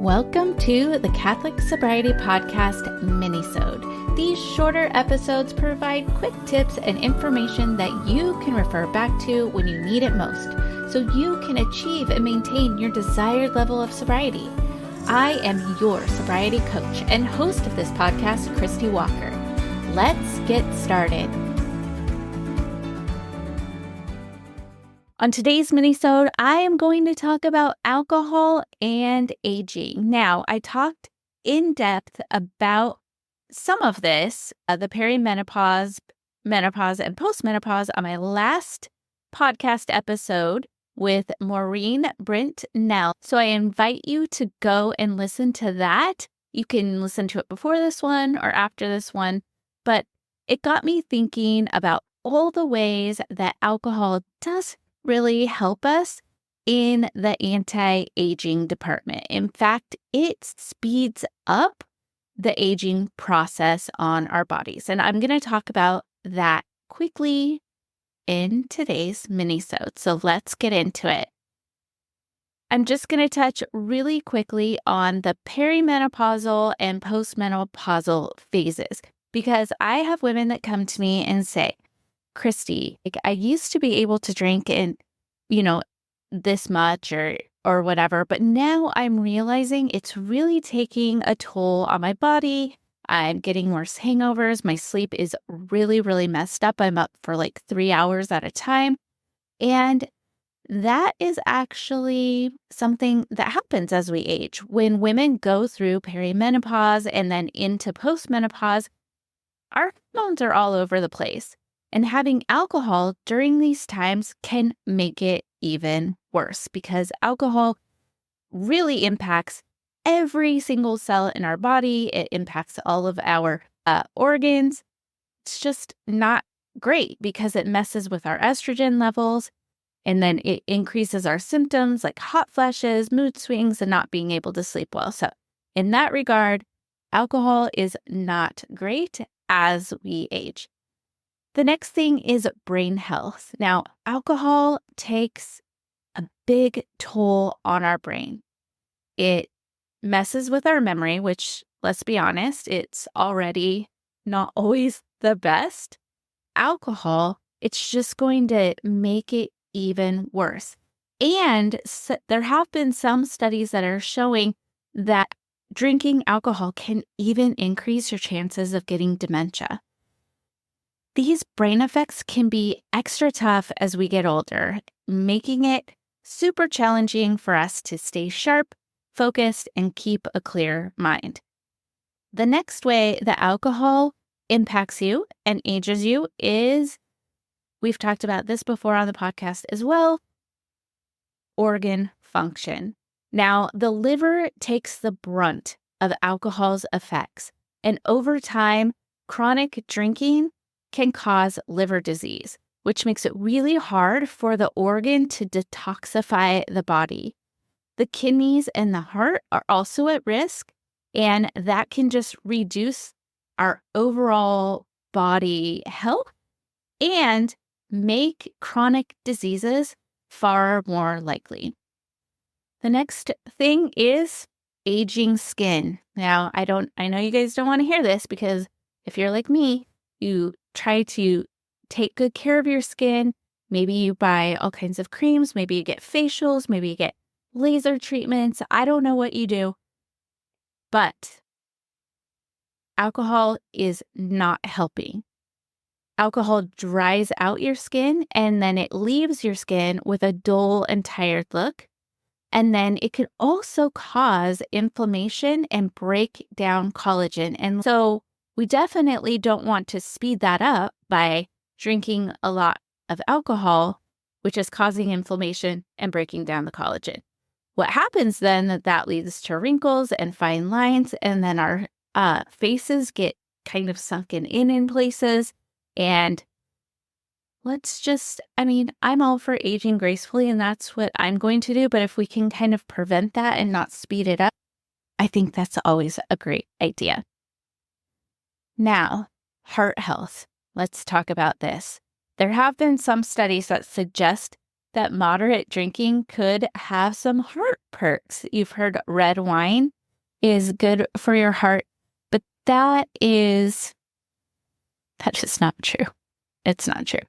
Welcome to the Catholic Sobriety Podcast MINISODE. These shorter episodes provide quick tips and information that you can refer back to when you need it most, so you can achieve and maintain your desired level of sobriety. I am your sobriety coach and host of this podcast, Christie Walker. Let's get started. On today's minisode, I am going to talk about alcohol and aging. Now, I talked in depth about some of this, the perimenopause, menopause, and postmenopause on my last podcast episode with Maureen Brent-Nell. So I invite you to go and listen to that. You can listen to it before this one or after this one, but it got me thinking about all the ways that alcohol does really help us in the anti-aging department. In fact, it speeds up the aging process on our bodies. And I'm going to talk about that quickly in today's minisode. So let's get into it. I'm just going to touch really quickly on the perimenopausal and postmenopausal phases, because I have women that come to me and say, Christie, I used to be able to drink in, this much or whatever, but now I'm realizing it's really taking a toll on my body. I'm getting worse hangovers. My sleep is really, really messed up. I'm up for like 3 hours at a time. And that is actually something that happens as we age. When women go through perimenopause and then into postmenopause, our hormones are all over the place. And having alcohol during these times can make it even worse, because alcohol really impacts every single cell in our body. It impacts all of our organs. It's just not great because it messes with our estrogen levels, and then it increases our symptoms like hot flashes, mood swings, and not being able to sleep well. So in that regard, alcohol is not great as we age. The next thing is brain health. Now, alcohol takes a big toll on our brain. It messes with our memory, which, let's be honest, it's already not always the best. Alcohol, it's just going to make it even worse. And there have been some studies that are showing that drinking alcohol can even increase your chances of getting dementia. These brain effects can be extra tough as we get older, making it super challenging for us to stay sharp, focused, and keep a clear mind. The next way that alcohol impacts you and ages you is, we've talked about this before on the podcast as well, organ function. Now, the liver takes the brunt of alcohol's effects, and over time, chronic drinking can cause liver disease, which makes it really hard for the organ to detoxify the body. The kidneys and the heart are also at risk, and that can just reduce our overall body health and make chronic diseases far more likely. The next thing is aging skin. Now, I know you guys don't want to hear this, because if you're like me, you try to take good care of your skin. Maybe you buy all kinds of creams. Maybe you get facials. Maybe you get laser treatments. I don't know what you do. But alcohol is not helping. Alcohol dries out your skin, and then it leaves your skin with a dull and tired look. And then it can also cause inflammation and break down collagen. And so we definitely don't want to speed that up by drinking a lot of alcohol, which is causing inflammation and breaking down the collagen. What happens then, that leads to wrinkles and fine lines, and then our faces get kind of sunken in places. And I'm all for aging gracefully, and that's what I'm going to do. But if we can kind of prevent that and not speed it up, I think that's always a great idea. Now, heart health. Let's talk about this. There have been some studies that suggest that moderate drinking could have some heart perks. You've heard red wine is good for your heart, but that is not true. It's not true.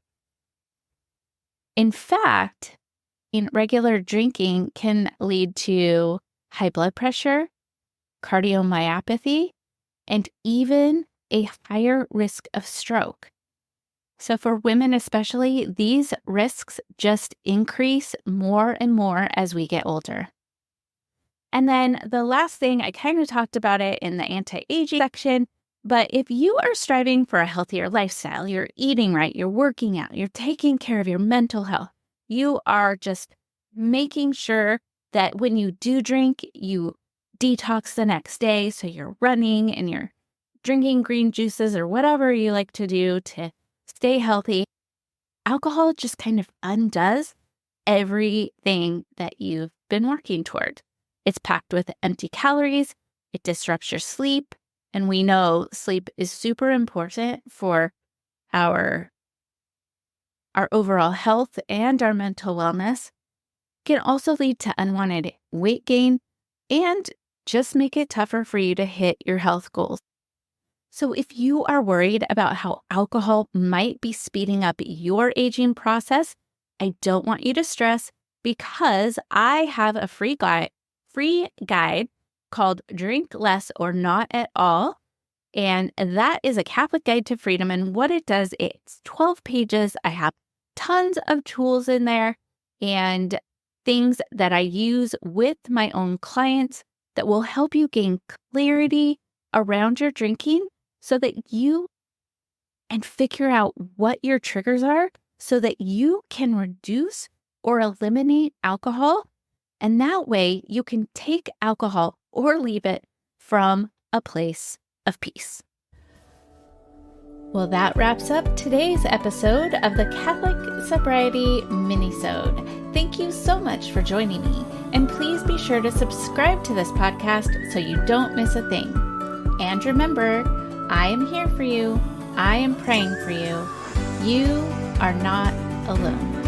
In fact, regular drinking can lead to high blood pressure, cardiomyopathy, and even a higher risk of stroke. So for women especially, these risks just increase more and more as we get older. And then the last thing, I kind of talked about it in the anti-aging section, but if you are striving for a healthier lifestyle, you're eating right, you're working out, you're taking care of your mental health, you are just making sure that when you do drink, you detox the next day. So you're running and you're drinking green juices or whatever you like to do to stay healthy. Alcohol just kind of undoes everything that you've been working toward. It's packed with empty calories. It disrupts your sleep. And we know sleep is super important for our overall health and our mental wellness. It can also lead to unwanted weight gain and just make it tougher for you to hit your health goals. So if you are worried about how alcohol might be speeding up your aging process, I don't want you to stress because I have a free guide called Drink Less or Not at All. And that is a Catholic guide to freedom. And what it does, it's 12 pages. I have tons of tools in there and things that I use with my own clients that will help you gain clarity around your drinking so that you and figure out what your triggers are so that you can reduce or eliminate alcohol. And that way you can take alcohol or leave it from a place of peace. Well, that wraps up today's episode of the Catholic Sobriety Minisode. Thank you so much for joining me, and please be sure to subscribe to this podcast so you don't miss a thing. And remember, I am here for you. I am praying for you. You are not alone.